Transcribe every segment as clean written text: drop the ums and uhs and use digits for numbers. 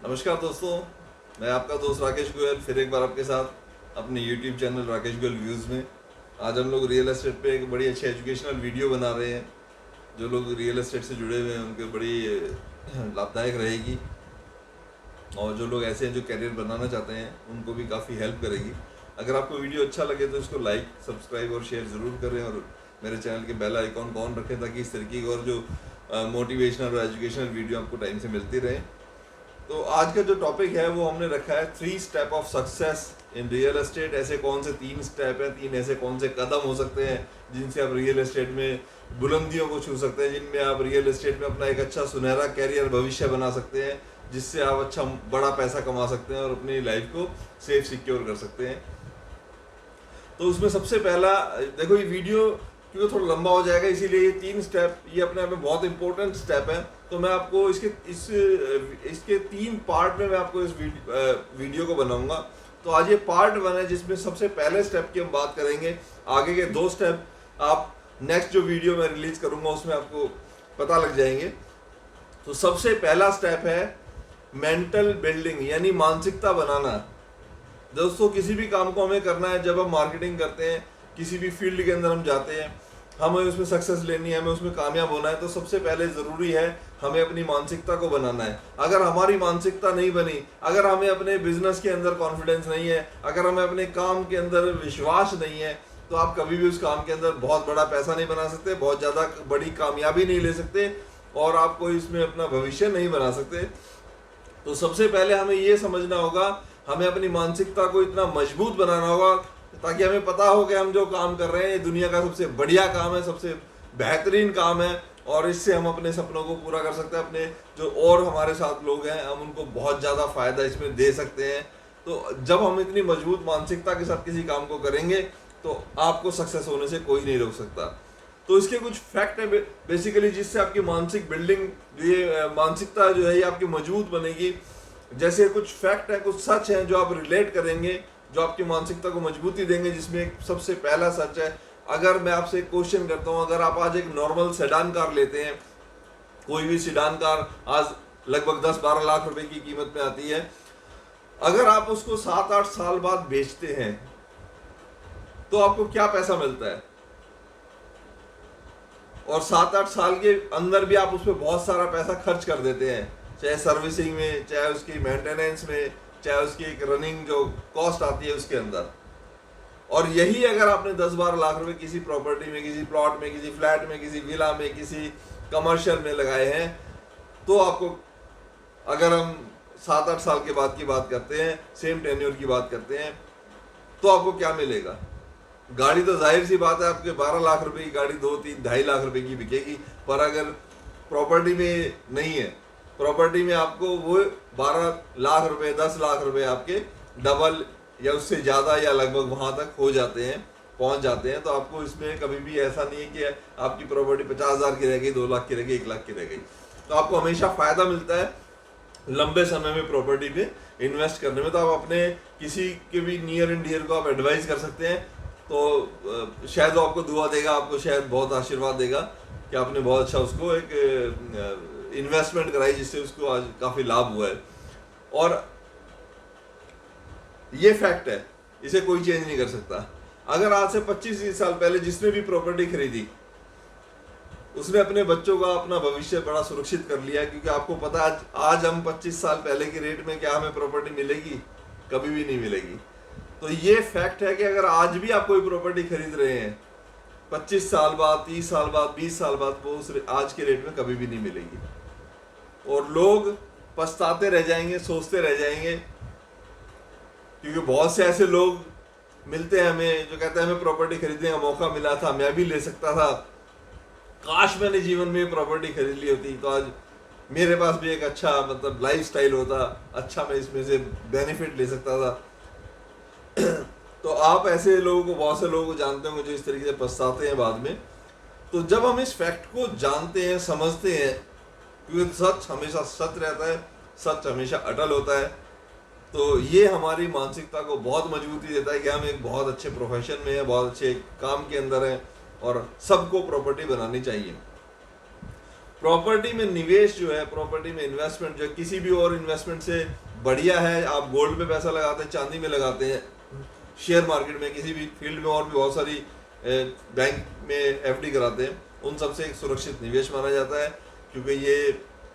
नमस्कार दोस्तों, मैं आपका दोस्त राकेश गोयल फिर एक बार आपके साथ अपने YouTube channel Rakesh Goyal views में। आज हम लोग रियल एस्टेट पे एक बड़ी अच्छी एजुकेशनल वीडियो बना रहे हैं। जो लोग रियल एस्टेट से जुड़े हुए हैं उनके बड़ी लाभदायक रहेगी, और जो लोग ऐसे हैं जो करियर बनाना चाहते हैं उनको भी काफ़ी हेल्प करेगी। अगर आपको वीडियो अच्छा लगे तो इसको लाइक, सब्सक्राइब और शेयर ज़रूर करें, और मेरे चैनल के बेल आइकॉन को ऑन रखें ताकि इस तरीके की और जो मोटिवेशनल और एजुकेशनल वीडियो आपको टाइम से मिलती रहे। तो आज का जो टॉपिक है वो हमने रखा है 3 step of success in real estate. ऐसे कौन से 3 स्टेप हैं, 3 ऐसे कौन से कदम हो सकते हैं जिनसे आप रियल एस्टेट में बुलंदियों को छू सकते हैं, जिनमें आप रियल एस्टेट में अपना एक अच्छा सुनहरा कैरियर भविष्य बना सकते हैं, जिससे आप अच्छा बड़ा पैसा कमा सकते हैं और अपनी लाइफ को सेफ सिक्योर कर सकते हैं। तो उसमें सबसे पहला, देखो ये वीडियो क्योंकि थोड़ा लंबा हो जाएगा, इसीलिए ये 3 स्टेप ये अपने आप में बहुत इंपॉर्टेंट स्टेप है। तो मैं आपको इसके 3 पार्ट में मैं आपको इस वीडियो को बनाऊंगा। तो आज ये पार्ट 1 है जिसमें सबसे पहले स्टेप की हम बात करेंगे। आगे के 2 स्टेप आप नेक्स्ट जो वीडियो मैं रिलीज करूंगा उसमें आपको पता लग जाएंगे। तो सबसे पहला स्टेप है मेंटल बिल्डिंग, यानी मानसिकता बनाना। दोस्तों, किसी भी काम को हमें करना है, जब हम मार्केटिंग करते हैं, किसी भी फील्ड के अंदर हम जाते हैं, हमें उसमें सक्सेस लेनी है, हमें उसमें कामयाब होना है, तो सबसे पहले ज़रूरी है हमें अपनी मानसिकता को बनाना है। अगर हमारी मानसिकता नहीं बनी, अगर हमें अपने बिजनेस के अंदर कॉन्फिडेंस नहीं है, अगर हमें अपने काम के अंदर विश्वास नहीं है, तो आप कभी भी उस काम के अंदर बहुत बड़ा पैसा नहीं बना सकते, बहुत ज़्यादा बड़ी कामयाबी नहीं ले सकते, और आपको इसमें अपना भविष्य नहीं बना सकते। तो सबसे पहले हमें ये समझना होगा, हमें अपनी मानसिकता को इतना मजबूत बनाना होगा ताकि हमें पता हो कि हम जो काम कर रहे हैं ये दुनिया का सबसे बढ़िया काम है, सबसे बेहतरीन काम है, और इससे हम अपने सपनों को पूरा कर सकते हैं। अपने जो और हमारे साथ लोग हैं हम उनको बहुत ज़्यादा फायदा इसमें दे सकते हैं। तो जब हम इतनी मजबूत मानसिकता के साथ किसी काम को करेंगे तो आपको सक्सेस होने से कोई नहीं रोक सकता। तो इसके कुछ फैक्ट है बेसिकली जिससे आपकी मानसिक बिल्डिंग, ये मानसिकता जो है ये आपकी मजबूत बनेगी। जैसे कुछ फैक्ट है, कुछ सच है जो आप रिलेट करेंगे, जो आपकी मानसिकता को मजबूती देंगे। जिसमें एक सबसे पहला सच है, अगर मैं आपसे एक क्वेश्चन करता हूँ, अगर आप आज एक नॉर्मल सेडान कार लेते हैं, कोई भी सेडान कार आज लगभग 10-12 लाख रुपए की कीमत में आती है, अगर आप उसको 7-8 साल बाद बेचते हैं तो आपको क्या पैसा मिलता है, और 7-8 साल के अंदर भी आप उस पर बहुत सारा पैसा खर्च कर देते हैं, चाहे सर्विसिंग में, चाहे उसकी मेंटेनेंस में, चाहे उसकी एक रनिंग जो कॉस्ट आती है उसके अंदर। और यही अगर आपने 10-12 लाख रुपए किसी प्रॉपर्टी में, किसी प्लॉट में, किसी फ्लैट में, किसी विला में, किसी कमर्शियल में लगाए हैं, तो आपको, अगर हम 7-8 साल के बाद की बात करते हैं, सेम टेन्योर की बात करते हैं, तो आपको क्या मिलेगा? गाड़ी तो जाहिर सी बात है आपके 12 लाख रुपए की गाड़ी 2-3-2.5 लाख रुपए की बिकेगी, पर अगर प्रॉपर्टी में नहीं है, प्रॉपर्टी में आपको वो 12 लाख रुपए, 10 लाख रुपए आपके डबल या उससे ज़्यादा या लगभग वहाँ तक हो जाते हैं, पहुँच जाते हैं। तो आपको इसमें कभी भी ऐसा नहीं है कि आपकी प्रॉपर्टी 50,000 की रह गई, 2 लाख की रह गई, 1 लाख की रह गई। तो आपको हमेशा फ़ायदा मिलता है लंबे समय में प्रॉपर्टी पे इन्वेस्ट करने में। तो आप अपने किसी के भी नियर एंड डियर को आप एडवाइस कर सकते हैं, तो शायद वो आपको दुआ देगा, आपको शायद बहुत आशीर्वाद देगा कि आपने बहुत अच्छा उसको एक इन्वेस्टमेंट कराई जिससे उसको आज काफ़ी लाभ हुआ है। और ये फैक्ट है, इसे कोई चेंज नहीं कर सकता। अगर आज से 25 साल पहले जिसने भी प्रॉपर्टी खरीदी, उसने अपने बच्चों का अपना भविष्य बड़ा सुरक्षित कर लिया, क्योंकि आपको पता है आज हम 25 साल पहले के रेट में क्या हमें प्रॉपर्टी मिलेगी? कभी भी नहीं मिलेगी। तो ये फैक्ट है कि अगर आज भी आप कोई प्रॉपर्टी खरीद रहे हैं, 25 साल बाद, 30 साल बाद, 20 साल बाद, वो उस आज के रेट में कभी भी नहीं मिलेगी। और लोग पछताते रह जाएंगे, सोचते रह जाएंगे, क्योंकि बहुत से ऐसे लोग मिलते हैं हमें जो कहते हैं हमें प्रॉपर्टी खरीदने का मौका मिला था, मैं भी ले सकता था, काश मैंने जीवन में प्रॉपर्टी खरीद ली होती तो आज मेरे पास भी एक अच्छा मतलब लाइफ स्टाइल होता, अच्छा मैं इसमें से बेनिफिट ले सकता था। तो आप ऐसे लोगों को, बहुत से लोगों को जानते होंगे जो इस तरीके से पछताते हैं बाद में। तो जब हम इस फैक्ट को जानते हैं, समझते हैं, क्योंकि सच हमेशा सच रहता है, सच हमेशा अटल होता है, तो ये हमारी मानसिकता को बहुत मजबूती देता है कि हम एक बहुत अच्छे प्रोफेशन में हैं, बहुत अच्छे काम के अंदर हैं, और सबको प्रॉपर्टी बनानी चाहिए। प्रॉपर्टी में निवेश जो है, प्रॉपर्टी में इन्वेस्टमेंट जो है, किसी भी और इन्वेस्टमेंट से बढ़िया है। आप गोल्ड में पैसा लगाते हैं, चांदी में लगाते हैं, शेयर मार्केट में, किसी भी फील्ड में, और भी बहुत सारी बैंक में एफडी कराते हैं, उन सब से एक सुरक्षित निवेश माना जाता है, क्योंकि ये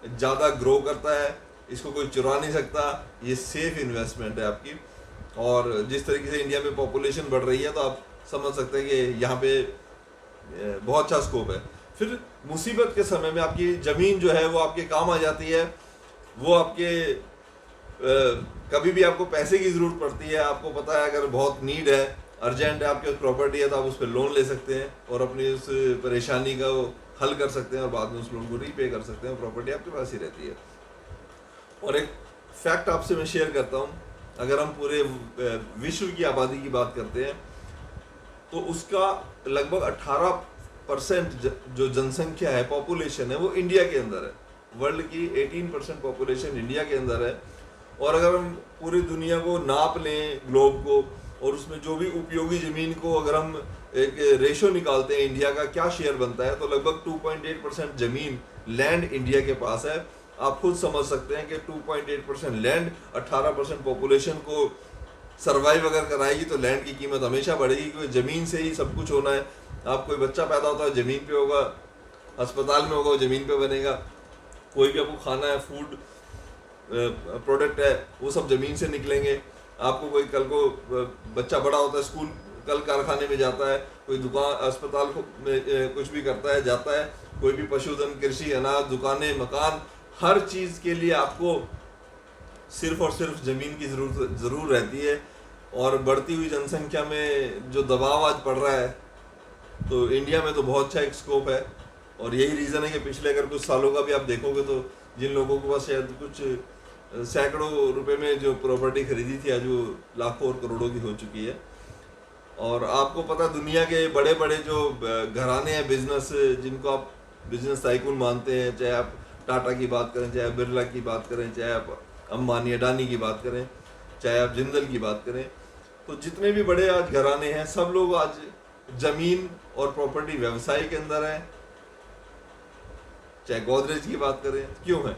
ज़्यादा ग्रो करता है, इसको कोई चुरा नहीं सकता, ये सेफ इन्वेस्टमेंट है आपकी। और जिस तरीके से इंडिया में पॉपुलेशन बढ़ रही है, तो आप समझ सकते हैं कि यहाँ पे बहुत अच्छा स्कोप है। फिर मुसीबत के समय में आपकी ज़मीन जो है वो आपके काम आ जाती है। वो आपके कभी भी आपको पैसे की ज़रूरत पड़ती है, आपको पता है अगर बहुत नीड है, अर्जेंट है, आपके पास प्रॉपर्टी है, तो आप उस पर लोन ले सकते हैं और अपनी उस परेशानी का हल कर सकते हैं और बाद में उस लोन को रीपे कर सकते हैं। प्रॉपर्टी आपके पास ही रहती है। और एक फैक्ट आपसे मैं शेयर करता हूँ, अगर हम पूरे विश्व की आबादी की बात करते हैं तो उसका लगभग 18% जो जनसंख्या है, पॉपुलेशन है, वो इंडिया के अंदर है। वर्ल्ड की 18% पॉपुलेशन इंडिया के अंदर है। और अगर हम पूरी दुनिया को नाप लें, ग्लोब को, और उसमें जो भी उपयोगी ज़मीन को अगर हम एक रेशो निकालते हैं, इंडिया का क्या शेयर बनता है, तो लगभग 2.8% ज़मीन, लैंड इंडिया के पास है। आप खुद समझ सकते हैं कि 2.8% लैंड 18% पॉपुलेशन को सर्वाइव अगर कराएगी, तो लैंड की कीमत हमेशा बढ़ेगी, क्योंकि ज़मीन से ही सब कुछ होना है। आप कोई बच्चा पैदा होता है ज़मीन पे होगा, अस्पताल में होगा, वो ज़मीन पे बनेगा। कोई भी आपको खाना है, फूड प्रोडक्ट है, वो सब ज़मीन से निकलेंगे। आपको कोई कल को बच्चा बड़ा होता है, स्कूल, कल कारखाने में जाता है, कोई दुकान, अस्पताल में कुछ भी करता है, जाता है, कोई भी पशुधन, कृषि, अनाज, दुकानें, मकान, हर चीज़ के लिए आपको सिर्फ और सिर्फ ज़मीन की ज़रूर रहती है। और बढ़ती हुई जनसंख्या में जो दबाव आज पड़ रहा है, तो इंडिया में तो बहुत अच्छा एक स्कोप है। और यही रीज़न है कि पिछले अगर कुछ सालों का भी आप देखोगे, तो जिन लोगों के पास शायद कुछ सैकड़ों रुपए में जो प्रॉपर्टी खरीदी थी, आज वो लाखों और करोड़ों की हो चुकी है। और आपको पता, दुनिया के बड़े बड़े जो घराने हैं बिजनेस, जिनको आप बिजनेस टाइकून मानते हैं, चाहे आप टाटा की बात करें, चाहे आप बिरला की बात करें, चाहे आप अंबानी अडानी की बात करें, चाहे आप जिंदल की बात करें, तो जितने भी बड़े आज घराने हैं, सब लोग आज जमीन और प्रॉपर्टी व्यवसाय के अंदर हैं। चाहे गोदरेज की बात करें, क्यों है?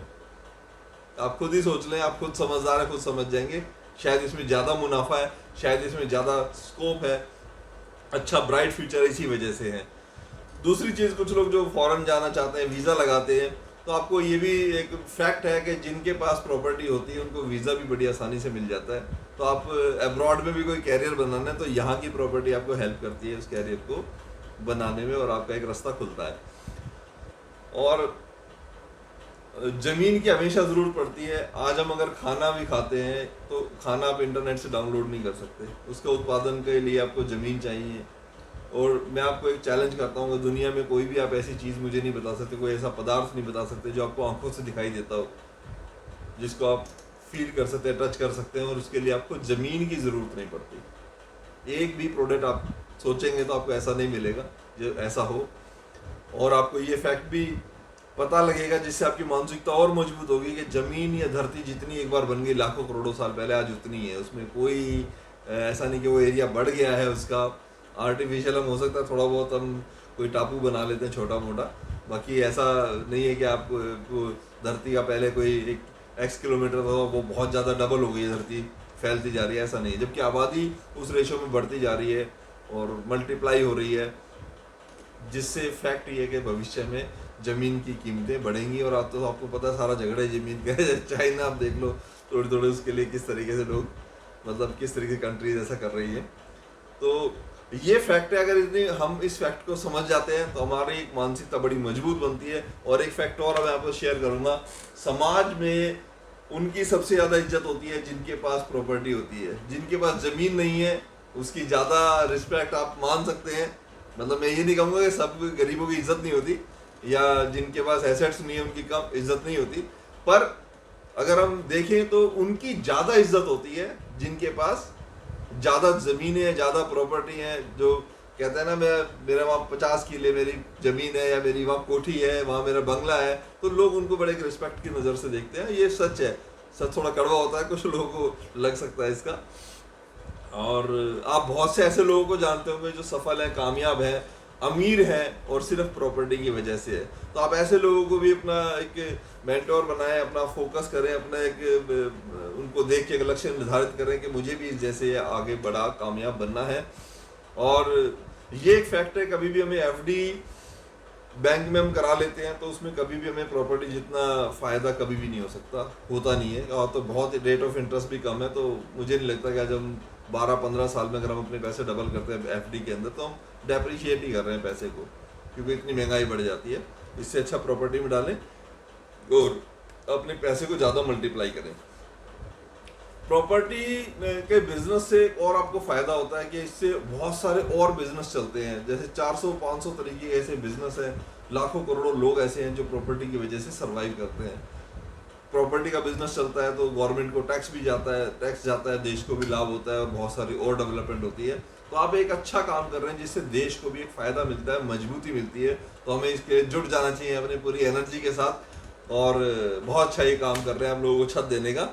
आप खुद ही सोच लें, आप खुद समझदार हैं, खुद समझ जाएंगे। शायद इसमें ज़्यादा मुनाफा है, शायद इसमें ज़्यादा स्कोप है, अच्छा ब्राइट फ्यूचर इसी वजह से है। दूसरी चीज़, कुछ लोग जो फॉरेन जाना चाहते हैं, वीज़ा लगाते हैं, तो आपको ये भी एक फैक्ट है कि जिनके पास प्रॉपर्टी होती है उनको वीज़ा भी बड़ी आसानी से मिल जाता है। तो आप अब्रॉड में भी कोई कैरियर बनाना है, तो यहाँ की प्रॉपर्टी आपको हेल्प करती है उस कैरियर को बनाने में, और आपका एक रास्ता खुलता है। और ज़मीन की हमेशा ज़रूरत पड़ती है। आज हम अगर खाना भी खाते हैं, तो खाना आप इंटरनेट से डाउनलोड नहीं कर सकते, उसका उत्पादन के लिए आपको ज़मीन चाहिए। और मैं आपको एक चैलेंज करता हूँ कि दुनिया में कोई भी आप ऐसी चीज़ मुझे नहीं बता सकते, कोई ऐसा पदार्थ नहीं बता सकते जो आपको आंखों से दिखाई देता हो, जिसको आप फील कर सकते हैं, टच कर सकते हैं, और उसके लिए आपको ज़मीन की ज़रूरत नहीं पड़ती। एक भी प्रोडक्ट आप सोचेंगे तो आपको ऐसा नहीं मिलेगा जो ऐसा हो। और आपको ये फैक्ट भी पता लगेगा, जिससे आपकी मानसिकता और मजबूत होगी कि ज़मीन या धरती जितनी एक बार बन गई लाखों करोड़ों साल पहले, आज उतनी है। उसमें कोई ऐसा नहीं कि वो एरिया बढ़ गया है उसका। आर्टिफिशियल हम हो सकता है थोड़ा बहुत हम कोई टापू बना लेते हैं छोटा मोटा, बाकी ऐसा नहीं है कि आप धरती का पहले कोई एक एक्स किलोमीटर था, वो बहुत ज़्यादा डबल हो गई है, धरती फैलती जा रही है, ऐसा नहीं है। जबकि आबादी उस रेशो में बढ़ती जा रही है और मल्टीप्लाई हो रही है, जिससे फैक्ट ये है कि भविष्य में ज़मीन की कीमतें बढ़ेंगी। और आप तो आपको पता है सारा झगड़ा ज़मीन का है। चाइना आप देख लो, थोड़ी थोड़ी उसके लिए किस तरीके से लोग, मतलब किस तरीके से कंट्रीज ऐसा कर रही है। तो ये फैक्ट है, अगर इतनी हम इस फैक्ट को समझ जाते हैं तो हमारी एक मानसिकता बड़ी मजबूत बनती है। और एक फैक्ट और मैं आपको शेयर करूँगा, समाज में उनकी सबसे ज़्यादा इज्जत होती है जिनके पास प्रॉपर्टी होती है। जिनके पास ज़मीन नहीं है उसकी ज़्यादा रिस्पेक्ट आप मान सकते हैं। मतलब मैं ये नहीं कहूँगा कि सब गरीबों की इज्जत नहीं होती, या जिनके पास एसेट्स नहीं है उनकी कम इज्जत नहीं होती, पर अगर हम देखें तो उनकी ज़्यादा इज्जत होती है जिनके पास ज़्यादा ज़मीनें हैं, ज़्यादा प्रॉपर्टी हैं। जो कहते हैं ना, मेरा वहाँ 50 किले मेरी ज़मीन है, या मेरी वहाँ कोठी है, वहाँ मेरा बंगला है, तो लोग उनको बड़े रिस्पेक्ट की नज़र से देखते हैं। ये सच है। सच थोड़ा कड़वा होता है, कुछ लोगों को लग सकता है इसका। और आप बहुत से ऐसे लोगों को जानते होंगे जो सफल हैं, कामयाब हैं, अमीर हैं और सिर्फ प्रॉपर्टी की वजह से है। तो आप ऐसे लोगों को भी अपना एक मेंटोर बनाएं, अपना फोकस करें, अपना एक उनको देख के एक लक्ष्य निर्धारित करें कि मुझे भी जैसे आगे बड़ा कामयाब बनना है। और ये एक फैक्ट है, कभी भी हमें एफडी बैंक में हम करा लेते हैं तो उसमें कभी भी हमें प्रॉपर्टी जितना फ़ायदा कभी भी नहीं हो सकता, होता नहीं है। और तो बहुत रेट ऑफ इंटरेस्ट भी कम है, तो मुझे नहीं लगता कि आज हम 12-15 साल में अगर हम अपने पैसे डबल करते हैं एफडी के अंदर तो हम डेप्रिशिएट ही कर रहे हैं पैसे को, क्योंकि इतनी महंगाई बढ़ जाती है। इससे अच्छा प्रॉपर्टी में डालें और अपने पैसे को ज़्यादा मल्टीप्लाई करें। प्रॉपर्टी के बिजनेस से और आपको फायदा होता है कि इससे बहुत सारे और बिजनेस चलते हैं। जैसे 400-500 तरीके के ऐसे बिजनेस हैं, लाखों करोड़ों लोग ऐसे हैं जो प्रॉपर्टी की वजह से सरवाइव करते हैं। प्रॉपर्टी का बिजनेस चलता है तो गवर्नमेंट को टैक्स भी जाता है, टैक्स जाता है, देश को भी लाभ होता है और बहुत सारी और डेवलपमेंट होती है। तो आप एक अच्छा काम कर रहे हैं जिससे देश को भी एक फायदा मिलता है, मजबूती मिलती है। तो हमें इसके जुट जाना चाहिए अपनी पूरी एनर्जी के साथ। और बहुत अच्छा ये काम कर रहे हैं हम लोगों को छत देने का।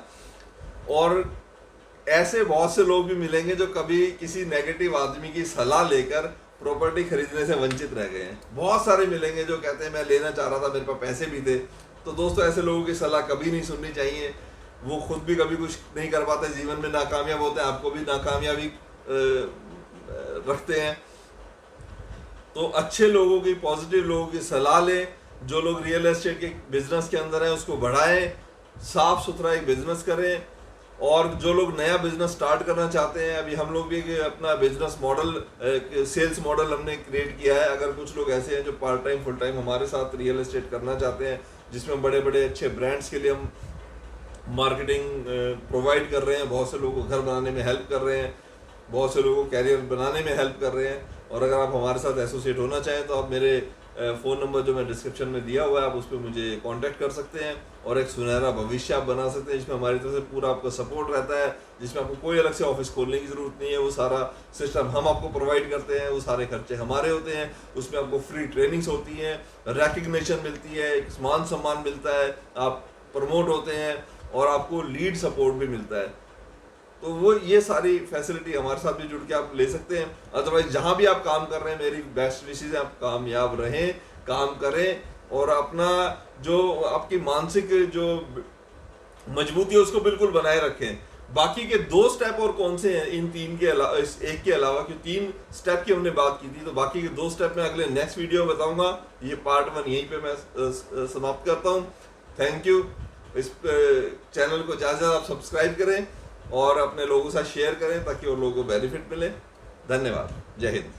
और ऐसे बहुत से लोग भी मिलेंगे जो कभी किसी नेगेटिव आदमी की सलाह लेकर प्रॉपर्टी खरीदने से वंचित रह गए हैं। बहुत सारे मिलेंगे जो कहते हैं मैं लेना चाह रहा था, मेरे पास पैसे भी थे। तो दोस्तों ऐसे लोगों की सलाह कभी नहीं सुननी चाहिए। वो खुद भी कभी कुछ नहीं कर पाते, जीवन में नाकामयाब होते हैं, आपको भी नाकामयाबी रखते हैं। तो अच्छे लोगों की, पॉजिटिव लोगों की सलाह लें। जो लोग रियल एस्टेट के बिजनेस के अंदर हैं उसको बढ़ाएं, साफ सुथरा एक बिजनेस करें। और जो लोग नया बिजनेस स्टार्ट करना चाहते हैं, अभी हम लोग भी अपना बिजनेस मॉडल, सेल्स मॉडल हमने क्रिएट किया है। अगर कुछ लोग ऐसे हैं जो पार्ट टाइम फुल टाइम हमारे साथ रियल एस्टेट करना चाहते हैं, जिसमें बड़े बड़े अच्छे ब्रांड्स के लिए हम मार्केटिंग प्रोवाइड कर रहे हैं, बहुत से लोगों को घर बनाने में हेल्प कर रहे हैं, बहुत से लोगों को कैरियर बनाने में हेल्प कर रहे हैं। और अगर आप हमारे साथ एसोसिएट होना चाहें तो आप मेरे फ़ोन नंबर जो मैं डिस्क्रिप्शन में दिया हुआ है, आप उस पर मुझे कांटेक्ट कर सकते हैं और एक सुनहरा भविष्य आप बना सकते हैं, जिसमें हमारी तरफ से पूरा आपका सपोर्ट रहता है, जिसमें आपको कोई अलग से ऑफिस खोलने की ज़रूरत नहीं है। वो सारा सिस्टम हम आपको प्रोवाइड करते हैं, वो सारे खर्चे हमारे होते हैं। उसमें आपको फ्री ट्रेनिंग्स होती हैं, रिकग्निशन मिलती है, एक मान सम्मान मिलता है, आप प्रमोट होते हैं और आपको लीड सपोर्ट भी मिलता है। तो वो ये सारी फैसिलिटी हमारे साथ भी जुड़ के आप ले सकते हैं। अदरवाइज जहाँ भी आप काम कर रहे हैं, मेरी बेस्ट विशेष है आप कामयाब रहें, काम करें और अपना जो आपकी मानसिक जो मजबूती है उसको बिल्कुल बनाए रखें। बाकी के 2 स्टेप और कौन से हैं इन 3 के अलावा, इस एक के अलावा, क्योंकि 3 स्टेप की हमने बात की थी, तो बाकी के 2 स्टेप में अगले नेक्स्ट वीडियो में बताऊंगा। ये पार्ट 1 यहीं पे मैं समाप्त करता हूँ। Thank you. इस चैनल को ज़्यादा से ज़्यादा आप सब्सक्राइब करें और अपने लोगों के साथ शेयर करें ताकि और लोगों को बेनिफिट मिले। धन्यवाद। जय हिंद।